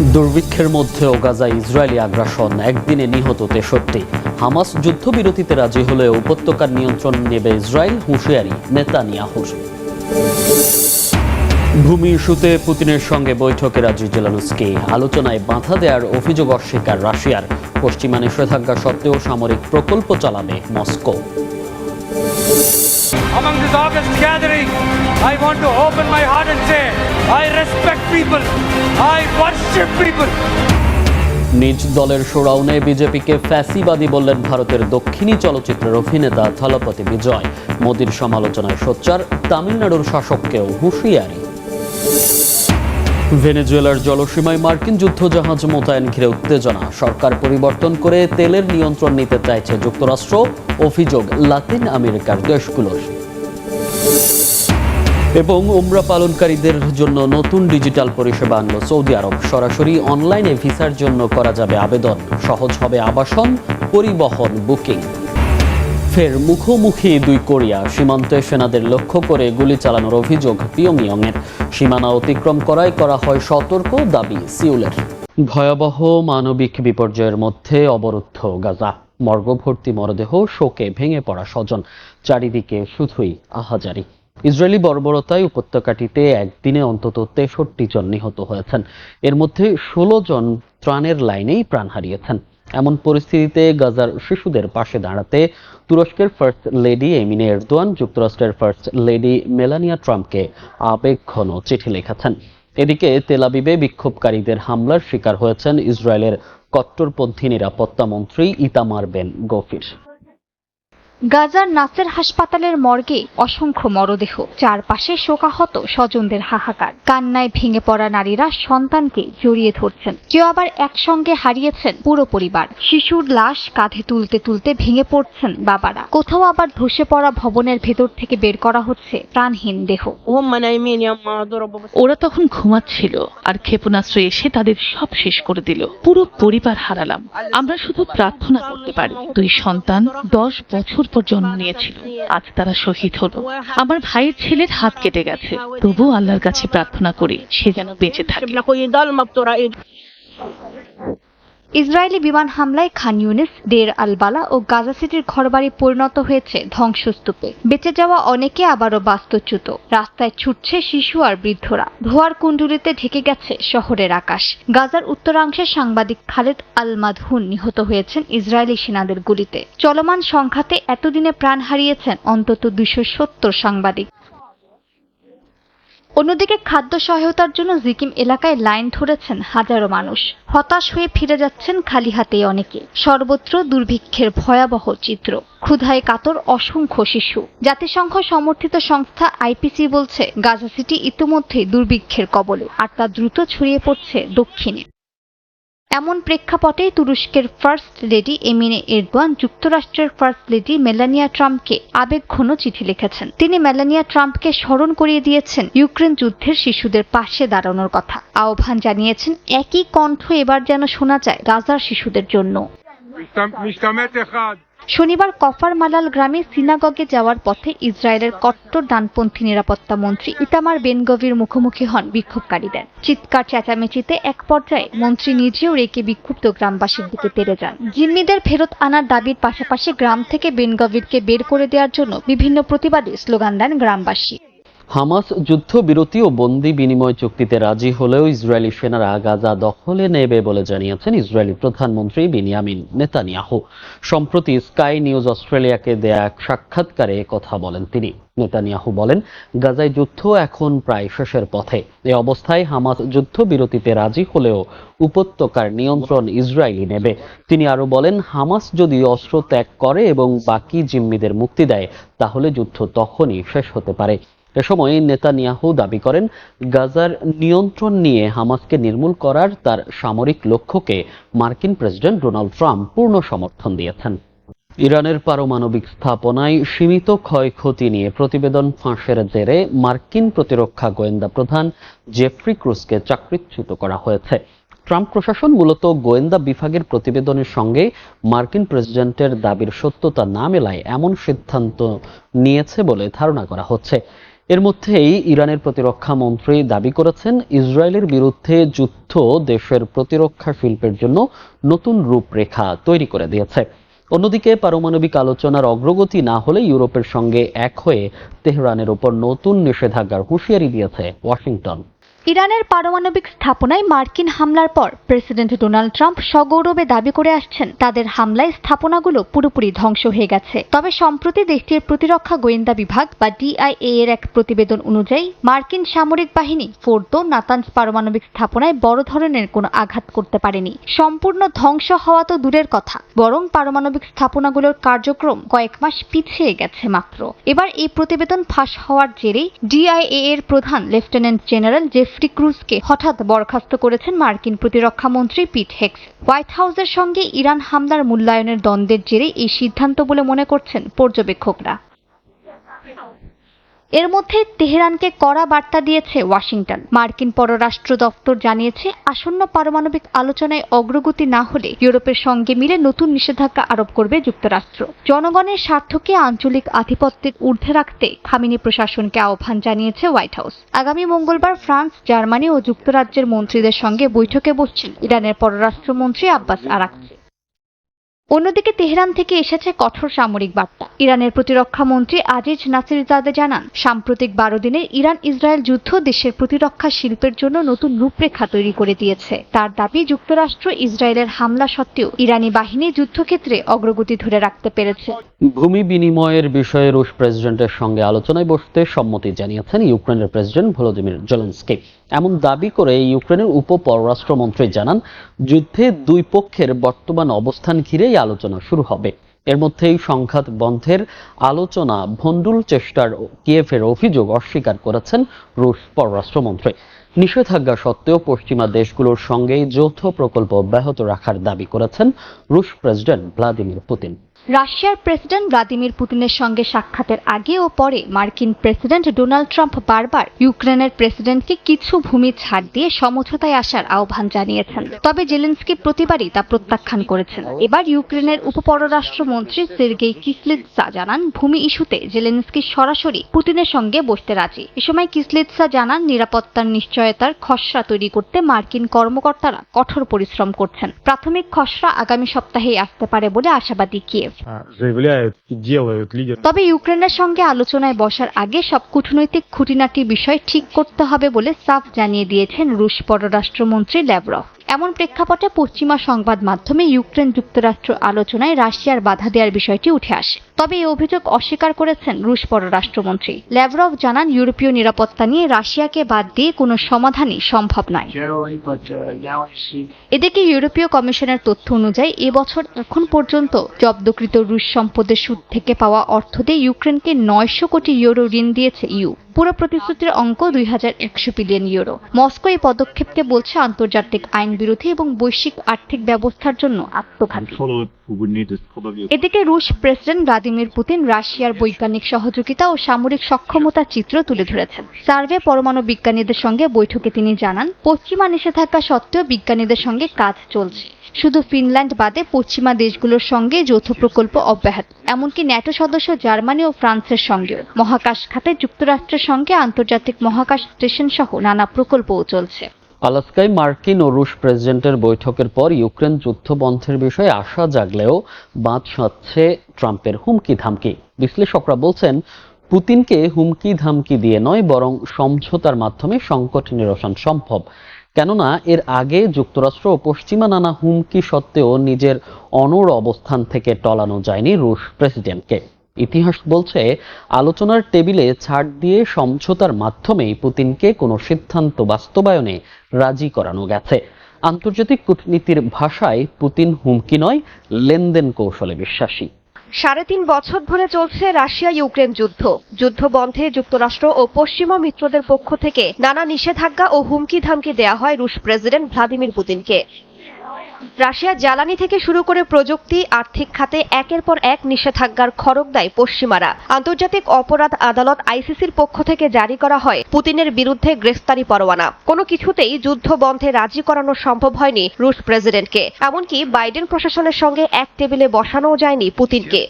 দুর্ভিক্ষের মধ্যেও গাজায় ইসরায়েলি আগ্রাসন, একদিনে নিহত 63। হামাস যুদ্ধবিরতিতে রাজি হলেও উপত্যকার নিয়ন্ত্রণ নেবে ইসরায়েল, হুঁশিয়ারি নেতানিয়াহুর। ভূমি ইস্যুতে পুতিনের সঙ্গে বৈঠকে রাজি জেলেনস্কি, আলোচনায় বাধা দেওয়ার অভিযোগ অস্বীকার রাশিয়ার। পশ্চিমা নিষেধাজ্ঞা সত্ত্বেও সামরিক প্রকল্প চালাবে Moscow. Among this august gathering, I want to open my heart and say, I respect people, I worship people. নিজ দলের শোডাউনে বিজেপিকে ফ্যাসিবাদী বললেন ভারতের দক্ষিণী চলচ্চিত্রের অভিনেতা থলপতি বিজয়। মোদির সমালোচনায় সোচ্চার তামিলনাড়ুর শাসককেও হুঁশিয়ারি। ভেনেজুয়েলার জলসীমায় মার্কিন যুদ্ধজাহাজ মোতায়েন ঘিরে উত্তেজনা, সরকার পরিবর্তন করে তেলের নিয়ন্ত্রণ নিতে চাইছে যুক্তরাষ্ট্র, অভিযোগ লাতিন আমেরিকার দেশগুলোর। এবং উমরা পালনকারীদের জন্য নতুন ডিজিটাল পরিষেবা আনল সৌদি আরব। সরাসরি অনলাইনে ভিসার জন্য করা যাবে আবেদন, সহজ হবে আবাসন, পরিবহন, বুকিং। ফের মুখোমুখি দুই কোরিয়া, সীমান্তে সেনাদের লক্ষ্য করে গুলি চালানোর অভিযোগ পিয়ংইয়ংয়ের। সীমানা অতিক্রম করায় করা হয় সতর্ক, দাবি সিউলের। ভয়াবহ মানবিক বিপর্যয়ের মধ্যে অবরুদ্ধ গাজা, মর্গভর্তি মরদেহ, শোকে ভেঙে পড়া স্বজন, চারিদিকে শুধুই আহাজারি। ইসরায়েলি বর্বরতায় উপত্যকাটিতে একদিনে অন্তত 63 জন নিহত হয়েছেন, এর মধ্যে 16 জন ত্রাণের লাইনেই প্রাণ হারিয়েছেন। এমন পরিস্থিতিতে গাজার শিশুদের পাশে দাঁড়াতে তুরস্কের ফার্স্ট লেডি এমিনে এরদোয়ান যুক্তরাষ্ট্রের ফার্স্ট লেডি মেলানিয়া ট্রাম্পকে আবেগঘন চিঠি লিখেছেন। এদিকে তেল আবিবে বিক্ষোভকারীদের হামলার শিকার হয়েছেন ইসরায়েলের কট্টরপন্থী নিরাপত্তা মন্ত্রী ইতামার বেন গফির। গাজার নাসের হাসপাতালের মর্গে অসংখ্য মরদেহ, চারপাশে শোকাহত স্বজনদের হাহাকার। কান্নায় ভেঙে পড়া নারীরা সন্তানকে জড়িয়ে ধরছেন, কেউ আবার একসঙ্গে হারিয়েছেন পুরো পরিবার। শিশুর লাশ কাঁধে তুলতে তুলতে ভেঙে পড়ছেন বাবারা, কোথাও আবার ধসে পড়া ভবনের ভেতর থেকে বের করা হচ্ছে প্রাণহীন দেহ। ওরা তখন ঘুমাচ্ছিল আর ক্ষেপণাস্ত্র এসে তাদের সব শেষ করে দিল। পুরো পরিবার হারালাম। আমরা শুধু প্রার্থনা করতে পারি, দুই সন্তান 10 বছর পর জন্ম নিয়েছিল, আজ তারা শহীদ হলো। আমার ভাইয়ের ছেলের হাত কেটে গেছে, তবু আল্লাহর কাছে প্রার্থনা করি সে যেন বেঁচে থাকে। ইসরায়েলি বিমান হামলায় খান ইউনিস, দের আল বালা ও গাজা সিটির ঘরবাড়ি পরিণত হয়েছে ধ্বংসস্তূপে। বেঁচে যাওয়া অনেকে আবারও বাস্তুচ্যুত, রাস্তায় ছুটছে শিশু আর বৃদ্ধরা। ধোয়ার কুণ্ডুলিতে ঢেকে গেছে শহরের আকাশ। গাজার উত্তরাংশে সাংবাদিক খালেদ আল মাদহুন নিহত হয়েছেন ইসরায়েলি সেনাদের গুলিতে। চলমান সংঘাতে এতদিনে প্রাণ হারিয়েছেন অন্তত 270 সাংবাদিক। অন্যদিকে খাদ্য সহায়তার জন্য জিকিম এলাকায় লাইন ধরেছেন হাজারো মানুষ। হতাশ হয়ে ফিরে যাচ্ছেন খালি হাতেই অনেকে। সর্বত্র দুর্ভিক্ষের ভয়াবহ চিত্র, ক্ষুধায় কাতর অসংখ্য শিশু। জাতিসংঘ সমর্থিত সংস্থা আইপিসি বলছে গাজা সিটি ইতিমধ্যেই দুর্ভিক্ষের কবলে, আর তা দ্রুত ছড়িয়ে পড়ছে দক্ষিণে। এমন প্রেক্ষাপটে তুরস্কের ফার্স্ট লেডি এমিনে এরদোয়ান যুক্তরাষ্ট্রের ফার্স্ট লেডি মেলানিয়া ট্রাম্পকে আবেগঘন চিঠি লিখেছেন। তিনি মেলানিয়া ট্রাম্পকে স্মরণ করিয়ে দিয়েছেন ইউক্রেন যুদ্ধের শিশুদের পাশে দাঁড়ানোর কথা। আহ্বান জানিয়েছেন একই কণ্ঠ এবার যেন শোনা যায় গাজার শিশুদের জন্য। শনিবার কফার মালাল গ্রামে সিনাগগে যাওয়ার পথে ইসরায়েলের কট্টর ডানপন্থী নিরাপত্তা মন্ত্রী ইতামার বেন গভির মুখোমুখি হন বিক্ষোভকারীদের। চিৎকার চেঁচামেচিতে এক পর্যায়ে মন্ত্রী নিজেও রেগে বিক্ষুব্ধ গ্রামবাসীর দিকে তেড়ে যান। জিম্মিদের ফেরত আনার দাবির পাশাপাশি গ্রাম থেকে বেন গভিরকে বের করে দেওয়ার জন্য বিভিন্ন প্রতিবাদী স্লোগান দেন গ্রামবাসী। হামাস যুদ্ধবিরতি ও বন্দি বিনিময় চুক্তিতে রাজি হলেও ইসরায়েলি সেনারা গাজা দখলে নেবে বলে জানিয়েছেন ইসরায়েলি প্রধানমন্ত্রী বেনিয়ামিন নেতানিয়াহু। সম্প্রতি স্কাই নিউজ অস্ট্রেলিয়াকে দেয়া এক সাক্ষাৎকারে কথা বলেন তিনি। নেতানিয়াহু বলেন, গাজায় যুদ্ধ এখন প্রায় শেষের পথে। এই অবস্থায় হামাস যুদ্ধবিরতিতে রাজি হলেও উপত্যকার নিয়ন্ত্রণ ইসরায়েলি নেবে। তিনি আরো বলেন, হামাস যদি অস্ত্র ত্যাগ করে এবং বাকি জিম্মিদের মুক্তি দেয়, তাহলে যুদ্ধ তখনই শেষ হতে পারে। এ সময় নেতানিয়াহু দাবি করেন, গাজার নিয়ন্ত্রণ নিয়ে হামাসকে নির্মূল করার তার সামরিক লক্ষ্যকে মার্কিন প্রেসিডেন্ট ডোনাল্ড ট্রাম্প পূর্ণ সমর্থন দিয়েছেন। ইরানের পারমাণবিক স্থাপনায় সীমিত ক্ষয়ক্ষতি নিয়ে প্রতিবেদন ফাঁসের জেরে মার্কিন প্রতিরক্ষা গোয়েন্দা প্রধান জেফ্রি ক্রুজকে চাকরিচ্যুত করা হয়েছে। ট্রাম্প প্রশাসন মূলত গোয়েন্দা বিভাগের প্রতিবেদনের সঙ্গে মার্কিন প্রেসিডেন্টের দাবির সত্যতা না মেলায় এমন সিদ্ধান্ত নিয়েছে বলে ধারণা করা হচ্ছে। এর মধ্যেই ইরানের প্রতিরক্ষা মন্ত্রী দাবি করেছেন, ইসরায়েলের বিরুদ্ধে যুদ্ধ দেশের প্রতিরক্ষা শিল্পের জন্য নতুন রূপরেখা তৈরি করে দিয়েছে। অন্যদিকে পারমাণবিক আলোচনার অগ্রগতি না হলে ইউরোপের সঙ্গে এক হয়ে তেহরানের ওপর নতুন নিষেধাজ্ঞার হুঁশিয়ারি দিয়েছে ওয়াশিংটন। ইরানের পারমাণবিক স্থাপনায় মার্কিন হামলার পর প্রেসিডেন্ট ডোনাল্ড ট্রাম্প সগৌরবে দাবি করে আসছেন তাদের হামলায় স্থাপনাগুলো পুরোপুরি ধ্বংস হয়ে গেছে। তবে সম্প্রতি দেশটির প্রতিরক্ষা গোয়েন্দা বিভাগ বা ডিআইএ এর এক প্রতিবেদন অনুযায়ী মার্কিন সামরিক বাহিনী ফোর্দো নাতানজ পারমাণবিক স্থাপনায় বড় ধরনের কোনো আঘাত করতে পারেনি। সম্পূর্ণ ধ্বংস হওয়া তো দূরের কথা, বরং পারমাণবিক স্থাপনাগুলোর কার্যক্রম কয়েক মাস পিছিয়ে গেছে মাত্র। এবার এই প্রতিবেদন ফাঁস হওয়ার জেরেই ডিআইএ এর প্রধান লেফটেন্যান্ট জেনারেল জেফরি ক্রুজকে হঠাৎ বরখাস্ত করেছেন মার্কিন প্রতিরক্ষা মন্ত্রী পিট হেগস। হোয়াইট হাউসের সঙ্গে ইরান হামলার মূল্যায়নের দ্বন্দ্বের জেরে এই সিদ্ধান্ত বলে মনে করছেন পর্যবেক্ষকরা। এর মধ্যে তেহরানকে কড়া বার্তা দিয়েছে ওয়াশিংটন। মার্কিন পররাষ্ট্র দপ্তর জানিয়েছে, আসন্ন পারমাণবিক আলোচনায় অগ্রগতি না হলে ইউরোপের সঙ্গে মিলে নতুন নিষেধাজ্ঞা আরোপ করবে যুক্তরাষ্ট্র। জনগণের স্বার্থকে আঞ্চলিক আধিপত্যের ঊর্ধ্বে রাখতে খামেনি প্রশাসনকে আহ্বান জানিয়েছে হোয়াইট হাউস। আগামী মঙ্গলবার ফ্রান্স, জার্মানি ও যুক্তরাজ্যের মন্ত্রীদের সঙ্গে বৈঠকে বসছেন ইরানের পররাষ্ট্রমন্ত্রী আব্বাস আরাকচি। অন্যদিকে তেহরান থেকে এসেছে কঠোর সামরিক বার্তা। ইরানের প্রতিরক্ষা মন্ত্রী আজিজ নাসিরজাদে জানান, সাম্প্রতিক 12 দিনের ইরান ইসরায়েল যুদ্ধ দেশের প্রতিরক্ষা শিল্পের জন্য নতুন রূপরেখা তৈরি করে দিয়েছে। তার দাবি, যুক্তরাষ্ট্র ইসরায়েলের হামলা সত্ত্বেও ইরানি বাহিনী যুদ্ধক্ষেত্রে অগ্রগতি ধরে রাখতে পেরেছে। ভূমি বিনিময়ের বিষয়ে রুশ প্রেসিডেন্টের সঙ্গে আলোচনায় বসতে সম্মতি জানিয়েছেন ইউক্রেনের প্রেসিডেন্ট ভলোদিমির জেলেনস্কি। এমন দাবি করে ইউক্রেনের উপ পররাষ্ট্রমন্ত্রী জানান, যুদ্ধে দুই পক্ষের বর্তমান অবস্থান ঘিরেই আলোচনা শুরু হবে। এর মধ্যেই সংঘাত বন্ধের আলোচনা ভণ্ডুল চেষ্টার কিয়েভের অভিযোগ অস্বীকার করেছেন রুশ পররাষ্ট্রমন্ত্রী। নিষেধাজ্ঞা সত্ত্বেও পশ্চিমা দেশগুলোর সঙ্গে যৌথ প্রকল্প অব্যাহত রাখার দাবি করেছেন রুশ প্রেসিডেন্ট ভ্লাদিমির পুতিন। রাশিয়ার প্রেসিডেন্ট ভ্লাদিমির পুতিনের সঙ্গে সাক্ষাতের আগে ও পরে মার্কিন প্রেসিডেন্ট ডোনাল্ড ট্রাম্প বারবার ইউক্রেনের প্রেসিডেন্টকে কিছু ভূমি ছাড় দিয়ে সমঝোতায় আসার আহ্বান জানিয়েছেন। তবে জেলেনস্কি প্রতিবারই তা প্রত্যাখ্যান করেছেন। এবার ইউক্রেনের উপপররাষ্ট্রমন্ত্রী সের্গেই কিসলিৎসা জানান, ভূমি ইস্যুতে জেলেনস্কি সরাসরি পুতিনের সঙ্গে বসতে রাজি। এ সময় কিসলিৎসা জানান, নিরাপত্তার নিশ্চয়তার খসড়া তৈরি করতে মার্কিন কর্মকর্তারা কঠোর পরিশ্রম করছেন। প্রাথমিক খসড়া আগামী সপ্তাহেই আসতে পারে বলে আশাবাদী কিয়েভ। তবে ইউক্রেনের সঙ্গে আলোচনায় বসার আগে সব কূটনৈতিক খুঁটিনাটি বিষয় ঠিক করতে হবে বলে সাফ জানিয়ে দিয়েছেন রুশ পররাষ্ট্রমন্ত্রী ল্যাভরভ। এমন প্রেক্ষাপটে পশ্চিমা সংবাদ মাধ্যমে ইউক্রেন যুক্তরাষ্ট্র আলোচনায় রাশিয়ার বাধা দেওয়ার বিষয়টি উঠে আসে। তবে এই অভিযোগ অস্বীকার করেছেন রুশ পররাষ্ট্রমন্ত্রী। ল্যাভরভ জানান, ইউরোপীয় নিরাপত্তা নিয়ে রাশিয়াকে বাদ দিয়ে কোনো সমাধানই সম্ভব নয়। এদিকে ইউরোপীয় কমিশনের তথ্য অনুযায়ী এবছর এখন পর্যন্ত জব্দকৃত রুশ সম্পদের সুদ থেকে পাওয়া অর্থ দিয়ে ইউক্রেনকে 900 কোটি ইউরো ঋণ দিয়েছে ইউ। পুরো প্রতিশ্রুতির অঙ্ক 2100 বিলিয়ন ইউরো। মস্কো এই পদক্ষেপকে বলছে আন্তর্জাতিক আইন বিরোধী এবং বৈশ্বিক আর্থিক ব্যবস্থার জন্য আত্মঘাতী। এদিকে রুশ প্রেসিডেন্ট ভ্লাদিমির পুতিন রাশিয়ার বৈজ্ঞানিক সহযোগিতা ও সামরিক সক্ষমতার চিত্র তুলে ধরেছেন। সার্ভে পরমাণু বিজ্ঞানীদের সঙ্গে বৈঠকে তিনি জানান, পশ্চিমা নিষেধাজ্ঞা সত্ত্বেও বিজ্ঞানীদের সঙ্গে কাজ চলছে। শুধু ফিনল্যান্ড বাদে পশ্চিমা দেশগুলোর সঙ্গে যৌথ প্রকল্প অব্যাহত। এমনকি ন্যাটো সদস্য জার্মানি ও ফ্রান্সের সঙ্গেও। মহাকাশ খাতে যুক্তরাষ্ট্রের সঙ্গে আন্তর্জাতিক মহাকাশ স্টেশন সহ নানা প্রকল্পও চলছে। আলাস্কায় মার্কিন ও রুশ প্রেসিডেন্টের বৈঠকের পর ইউক্রেন যুদ্ধ বন্ধের বিষয়ে আশা জাগলেও বাদ সাধছে ট্রাম্পের হুমকি ধামকি। বিশ্লেষকরা বলছেন, পুতিনকে হুমকি ধামকি দিয়ে নয়, বরং সমঝোতার মাধ্যমে সংকট নিরসন সম্ভব। কেননা এর আগে যুক্তরাষ্ট্র ও পশ্চিমা নানা হুমকি সত্ত্বেও নিজের অনড় অবস্থান থেকে টলানো যায়নি রুশ প্রেসিডেন্টকে। ইতিহাস বলছে, আলোচনার টেবিলে ছাড় দিয়ে সমঝোতার মাধ্যমেই পুতিনকে কোনো সিদ্ধান্ত বাস্তবায়নে রাজি করানো গেছে। আন্তর্জাতিক কূটনীতির ভাষায় পুতিন হুমকি নয়, লেনদেন কৌশলে বিশ্বাসী। 3.5 বছর ধরে চলছে রাশিয়া ইউক্রেন যুদ্ধ। যুদ্ধ বন্ধে যুক্তরাষ্ট্র ও পশ্চিমা মিত্রদের পক্ষ থেকে নানা নিষেধাজ্ঞা ও হুমকি ধামকি দেয়া হয় রুশ প্রেসিডেন্ট ভ্লাদিমির পুতিনকে। রাশিয়া জ্বালানি থেকে শুরু করে প্রযুক্তি, আর্থিক খাতে একের পর এক নিষেধাজ্ঞার খড়গ দেয় পশ্চিমারা। আন্তর্জাতিক অপরাধ আদালত আইসিসির পক্ষ থেকে জারি করা হয় পুতিনের বিরুদ্ধে গ্রেফতারি পরোয়ানা। কোনো কিছুতেই যুদ্ধ বন্ধে রাজি করানো সম্ভব হয়নি রুশ প্রেসিডেন্টকে। এমনকি বাইডেন প্রশাসনের সঙ্গে এক টেবিলে বসানোও যায়নি পুতিনকে।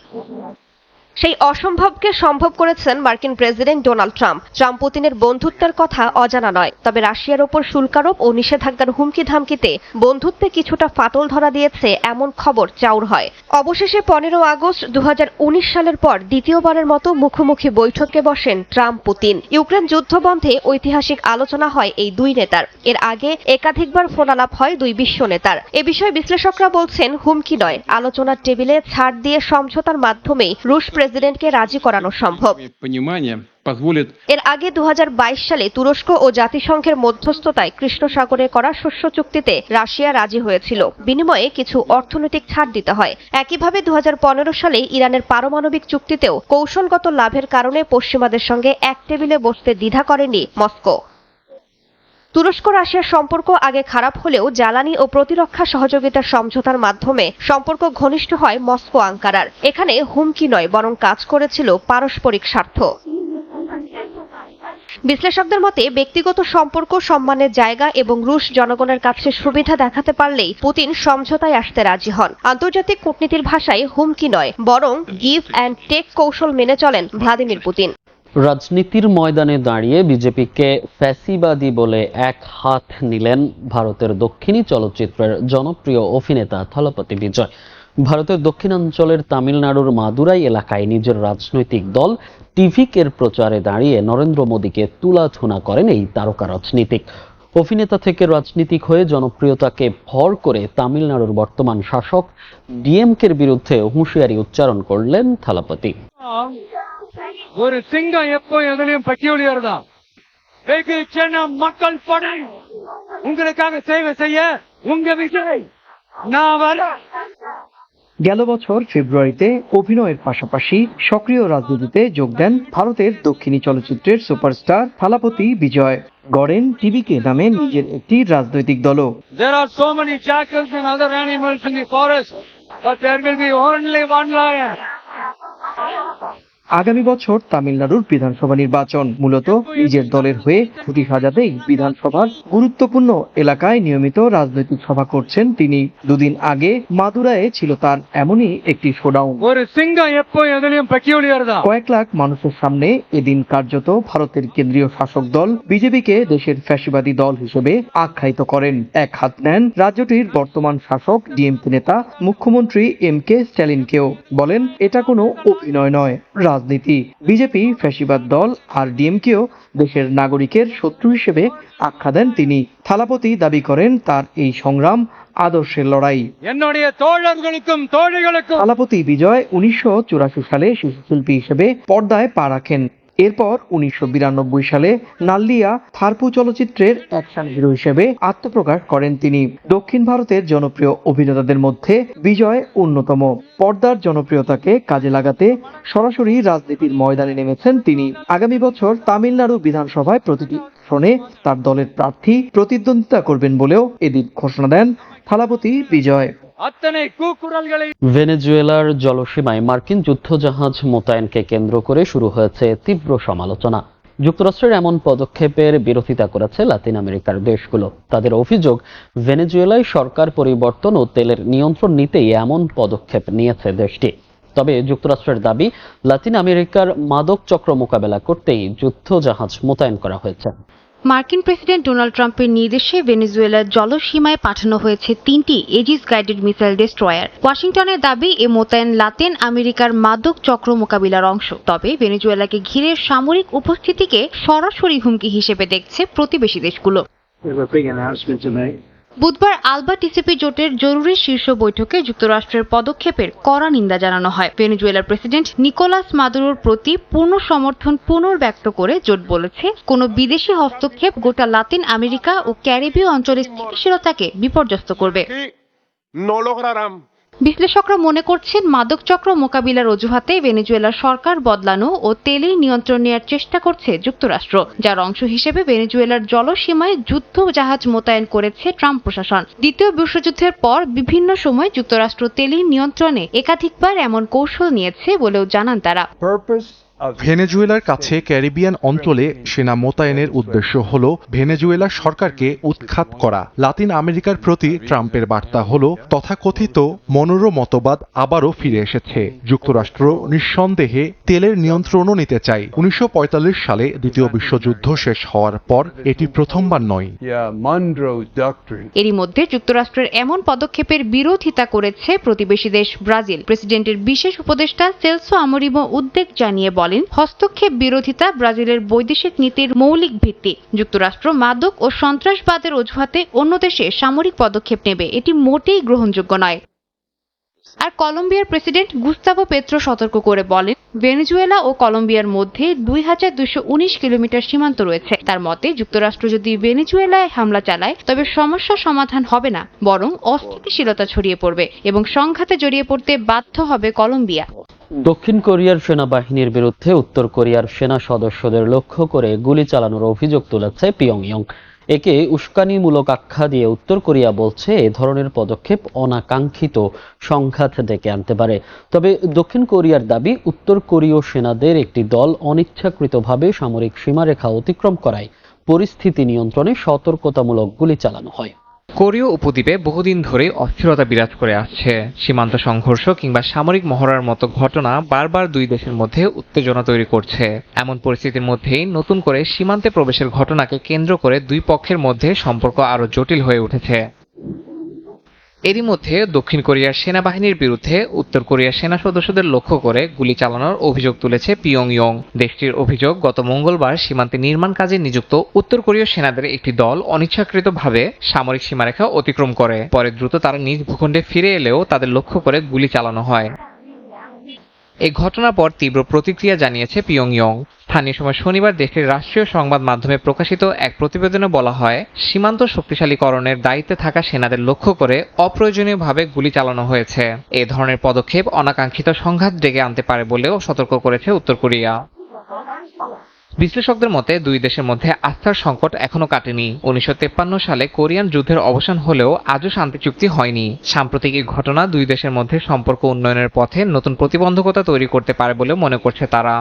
সেই অসম্ভবকে সম্ভব করেছেন মার্কিন প্রেসিডেন্ট ডোনাল্ড ট্রাম্প। ট্রাম্প পুতিনের বন্ধুত্বের কথা অজানা নয়, তবে রাশিয়ার ওপর শুল্কারোপ ও নিষেধাজ্ঞার হুমকি ধামকিতে বন্ধুত্বে কিছুটা ফাটল ধরা দিয়েছে এমন খবর চাউর হয়। অবশেষে 15 আগস্ট 2019 সালের পর দ্বিতীয়বারের মতো মুখোমুখি বৈঠকে বসেন ট্রাম্প পুতিন। ইউক্রেন যুদ্ধ বন্ধে ঐতিহাসিক আলোচনা হয় এই দুই নেতার। এর আগে একাধিকবার ফোনালাপ হয় দুই বিশ্ব নেতার। এ বিষয়ে বিশ্লেষকরা বলছেন হুমকি নয়, আলোচনার টেবিলে ছাড় দিয়ে সমঝোতার মাধ্যমেই রুশ প্রেসিডেন্টকে রাজি করানো সম্ভব। এর আগে 2022 সালে তুরস্ক ও জাতিসংঘের মধ্যস্থতায় কৃষ্ণ সাগরে করা শস্য চুক্তিতে রাশিয়া রাজি হয়েছিল, বিনিময়ে কিছু অর্থনৈতিক ছাড় দিতে হয়। একইভাবে 2015 সালে ইরানের পারমাণবিক চুক্তিতেও কৌশলগত লাভের কারণে পশ্চিমাদের সঙ্গে এক টেবিলে বসতে দ্বিধা করেনি মস্কো। তুরস্ক রাশিয়ার সম্পর্ক আগে খারাপ হলেও জ্বালানি ও প্রতিরক্ষা সহযোগিতার সমঝোতার মাধ্যমে সম্পর্ক ঘনিষ্ঠ হয় মস্কো আঙ্কারার। এখানে হুমকি নয়, বরং কাজ করেছিল পারস্পরিক স্বার্থ। বিশ্লেষকদের মতে ব্যক্তিগত সম্পর্ক সম্মানের জায়গা এবং রুশ জনগণের কাছে সুবিধা দেখাতে পারলেই পুতিন সমঝোতায় আসতে রাজি হন। আন্তর্জাতিক কূটনীতির ভাষায় হুমকি নয়, বরং গিভ অ্যান্ড টেক কৌশল মেনে চলেন ভ্লাদিমির পুতিন। রাজনীতির ময়দানে দাঁড়িয়ে বিজেপিকে ফ্যাসিবাদী বলে এক হাত নিলেন ভারতের দক্ষিণী চলচ্চিত্রের জনপ্রিয় অভিনেতা থলপতি বিজয়। ভারতের দক্ষিণাঞ্চলের তামিলনাড়ুর মাদুরাই এলাকায় নিজের রাজনৈতিক দল টিভিকের প্রচারে দাঁড়িয়ে নরেন্দ্র মোদীকে তুলাধুনা করেন এই তারকা রাজনীতিক। অভিনেতা থেকে রাজনীতিক হয়ে জনপ্রিয়তাকে ভর করে তামিলনাড়ুর বর্তমান শাসক ডিএমকের বিরুদ্ধে হুঁশিয়ারি উচ্চারণ করলেন থলপতি। ஒரு சிங்கம் எப்போ எதுலயும் பெக்யூலியர் தான். வெகு சின்ன மக்கள் படை உங்களுக்காக சேவை செய்ய உங்க விஜய் நான் வர। গেল বছর ফেব্রুয়ারিতে অভিনয়ের পাশাপাশি সক্রিয় রাজনীতিতে যোগ দেন ভারতের দক্ষিণী চলচ্চিত্রের সুপারস্টার থালাপতি বিজয়। গড়েন টিভিকে নামে নিজের একটি রাজনৈতিক দলও। There are so many jackals and other animals in the forest, but there will be only one lion. আগামী বছর তামিলনাড়ুর বিধানসভা নির্বাচন, মূলত নিজের দলের হয়ে খুঁটি সাজাতেই বিধানসভার গুরুত্বপূর্ণ এলাকায় নিয়মিত রাজনৈতিক সভা করছেন তিনি। দুদিন আগে মাদুরায়ে ছিল তার এমনই একটি শোডাউন। ஒரு சிங்கம் எப்போ எதுலயும் பெக்யூலியர் தான். কয়েক লাখ মানুষের সামনে এদিন কার্যত ভারতের কেন্দ্রীয় শাসক দল বিজেপিকে দেশের ফ্যাসিবাদী দল হিসেবে আখ্যায়িত করেন। এক হাত নেন রাজ্যটির বর্তমান শাসক ডিএমকে নেতা মুখ্যমন্ত্রী এমকে স্ট্যালিনকেও। বলেন এটা কোনো অভিনয় নয়, রাজনীতি। বিজেপি ফ্যাসিবাদ দল আর ডিএমকেও দেশের নাগরিকের শত্রু হিসেবে আখ্যা দেন তিনি। থালাপতি দাবি করেন তার এই সংগ্রাম আদর্শের লড়াই। என்னுடைய தோழர்களுக்கும் தோழிகளுக்கும் থালাপতি বিজয় 1984 সালে শিশুশিল্পী হিসেবে পর্দায় পা রাখেন। এরপর 1992 সালে নাল্লিয়া থারপু চলচ্চিত্রের অ্যাকশন হিরো হিসেবে আত্মপ্রকাশ করেন তিনি। দক্ষিণ ভারতের জনপ্রিয় অভিনেতাদের মধ্যে বিজয় অন্যতম। পর্দার জনপ্রিয়তাকে কাজে লাগাতে সরাসরি রাজনীতির ময়দানে নেমেছেন তিনি। আগামী বছর তামিলনাড়ু বিধানসভায় প্রতিটি আসনে তার দলের প্রার্থী প্রতিদ্বন্দ্বিতা করবেন বলেও এদিন ঘোষণা দেন থালাপতি বিজয়। அத்தனை கூக்குரல்களை ভেনেজুয়েলার জলসীমায় মার্কিন যুদ্ধজাহাজ মোতায়েনকে কেন্দ্র করে শুরু হয়েছে তীব্র সমালোচনা। যুক্তরাষ্ট্রের এমন পদক্ষেপের বিরোধিতা করেছে লাতিন আমেরিকার দেশগুলো। তাদের অভিযোগ, ভেনেজুয়েলায় সরকার পরিবর্তন ও তেলের নিয়ন্ত্রণ নিতেই এমন পদক্ষেপ নিয়েছে দেশটি। তবে যুক্তরাষ্ট্রের দাবি, লাতিন আমেরিকার মাদক চক্র মোকাবেলা করতেই যুদ্ধজাহাজ মোতায়েন করা হয়েছে। মার্কিন প্রেসিডেন্ট ডোনাল্ড ট্রাম্পের নির্দেশে ভেনেজুয়েলার জলসীমায় পাঠানো হয়েছে 3টি এজিস গাইডেড মিসাইল ডেস্ট্রয়ার। ওয়াশিংটনের দাবি, এ মোতায়েন লাতিন আমেরিকার মাদক চক্র মোকাবিলার অংশ। তবে ভেনেজুয়েলাকে ঘিরে সামরিক উপস্থিতিকে সরাসরি হুমকি হিসেবে দেখছে প্রতিবেশী দেশগুলো। বুধবার আলবা টিসিপি জোটের জরুরি শীর্ষ বৈঠকে যুক্তরাষ্ট্রের পদক্ষেপের কড়া নিন্দা জানানো হয়। ভেনেজুয়েলার প্রেসিডেন্ট নিকোলাস মাদুরোর প্রতি পূর্ণ সমর্থন পুনর্ব্যক্ত করে জোট বলেছে, কোনো বিদেশি হস্তক্ষেপ গোটা লাতিন আমেরিকা ও ক্যারিবীয় অঞ্চলের স্থিতিশীলতাকে বিপর্যস্ত করবে। বিশ্লেষকরা মনে করছেন, মাদক চক্র মোকাবিলার অজুহাতে ভেনেজুয়েলার সরকার বদলানো ও তেলের নিয়ন্ত্রণ নেওয়ার চেষ্টা করছে যুক্তরাষ্ট্র, যার অংশ হিসেবে ভেনেজুয়েলার জলসীমায় যুদ্ধ জাহাজ মোতায়েন করেছে ট্রাম্প প্রশাসন। দ্বিতীয় বিশ্বযুদ্ধের পর বিভিন্ন সময় যুক্তরাষ্ট্র তেলের নিয়ন্ত্রণে একাধিকবার এমন কৌশল নিয়েছে বলেও জানান তারা। ভেনেজুয়েলার কাছে ক্যারিবিয়ান অঞ্চলে সেনা মোতায়েনের উদ্দেশ্য হল ভেনেজুয়েলার সরকারকে উৎখাত করা। লাতিন আমেরিকার প্রতি ট্রাম্পের বার্তা হল তথাকথিত মনোরো মতবাদ আবারও ফিরে এসেছে। যুক্তরাষ্ট্র নিঃসন্দেহে তেলের নিয়ন্ত্রণও নিতে চায়। 1945 সালে দ্বিতীয় বিশ্বযুদ্ধ শেষ হওয়ার পর এটি প্রথমবার নয়। এরই মধ্যে যুক্তরাষ্ট্রের এমন পদক্ষেপের বিরোধিতা করেছে প্রতিবেশী দেশ ব্রাজিল। প্রেসিডেন্টের বিশেষ উপদেষ্টা সেলসো আমোরিমো উদ্বেগ জানিয়ে বলেন, হস্তক্ষেপ বিরোধিতা ব্রাজিলের বৈদেশিক নীতির মৌলিক ভিত্তি। যুক্তরাষ্ট্র মাদক ও সন্ত্রাসবাদের অজুহাতে অন্য দেশে সামরিক পদক্ষেপ নেবে, এটি মোটেই গ্রহণযোগ্য নয়। আর কলম্বিয়ার প্রেসিডেন্ট গুস্তাভো পেত্রো সতর্ক করে বলেন, ভেনেজুয়েলা ও কলম্বিয়ার মধ্যে 2219 কিলোমিটার সীমান্ত রয়েছে। তার মতে, যুক্তরাষ্ট্র যদি ভেনেজুয়েলায় হামলা চালায় তবে সমস্যা সমাধান হবে না, বরং অস্থিতিশীলতা ছড়িয়ে পড়বে এবং সংঘাতে জড়িয়ে পড়তে বাধ্য হবে কলম্বিয়া। দক্ষিণ কোরিয়ার সেনাবাহিনীর বিরুদ্ধে উত্তর কোরিয়ার সেনা সদস্যদের লক্ষ্য করে গুলি চালানোর অভিযোগ তুলেছে পিয়ংইয়ং। একে উস্কানিমূলক আখ্যা দিয়ে উত্তর কোরিয়া বলছে এ ধরনের পদক্ষেপ অনাকাঙ্ক্ষিত সংঘাত ডেকে আনতে পারে। তবে দক্ষিণ কোরিয়ার দাবি, উত্তর কোরীয় সেনাদের একটি দল অনিচ্ছাকৃতভাবে সামরিক সীমারেখা অতিক্রম করায় পরিস্থিতি নিয়ন্ত্রণে সতর্কতামূলক গুলি চালানো হয়। কোরীয় উপদ্বীপে বহুদিন ধরে অস্থিরতা বিরাজ করে আসছে। সীমান্ত সংঘর্ষ কিংবা সামরিক মহড়ার মতো ঘটনা বারবার দুই দেশের মধ্যে উত্তেজনা তৈরি করছে। এমন পরিস্থিতির মধ্যেই নতুন করে সীমান্তে প্রবেশের ঘটনাকে কেন্দ্র করে দুই পক্ষের মধ্যে সম্পর্ক আরো জটিল হয়ে উঠেছে। এরই মধ্যে দক্ষিণ কোরিয়ার সেনাবাহিনীর বিরুদ্ধে উত্তর কোরিয়ার সেনা সদস্যদের লক্ষ্য করে গুলি চালানোর অভিযোগ তুলেছে পিয়ংইয়ং। দেশটির অভিযোগ, গত মঙ্গলবার সীমান্তে নির্মাণ কাজে নিযুক্ত উত্তর কোরীয় সেনাদের একটি দল অনিচ্ছাকৃতভাবে সামরিক সীমারেখা অতিক্রম করে। পরে দ্রুত তারা নিজ ভূখণ্ডে ফিরে এলেও তাদের লক্ষ্য করে গুলি চালানো হয়। এই ঘটনার পর তীব্র প্রতিক্রিয়া জানিয়েছে পিয়ংইয়ং। স্থানীয় সময় শনিবার দেশটির রাষ্ট্রীয় সংবাদ মাধ্যমে প্রকাশিত এক প্রতিবেদনে বলা হয়, সীমান্ত শক্তিশালীকরণের দায়িত্বে থাকা সেনাদের লক্ষ্য করে অপ্রয়োজনীয়ভাবে গুলি চালানো হয়েছে। এ ধরনের পদক্ষেপ অনাকাঙ্ক্ষিত সংঘাত ডেকে আনতে পারে বলেও সতর্ক করেছে উত্তর কোরিয়া। বিশ্লেষকদের মতে, দুই দেশের মধ্যে আস্থার সংকট এখনো কাটেনি। 1953 সালে কোরিয়ান যুদ্ধের অবসান হলেও আজও শান্তি চুক্তি হয়নি। সাম্প্রতিক এই ঘটনা দুই দেশের মধ্যে সম্পর্ক উন্নয়নের পথে নতুন প্রতিবন্ধকতা তৈরি করতে পারে বলে মনে করছে তারা।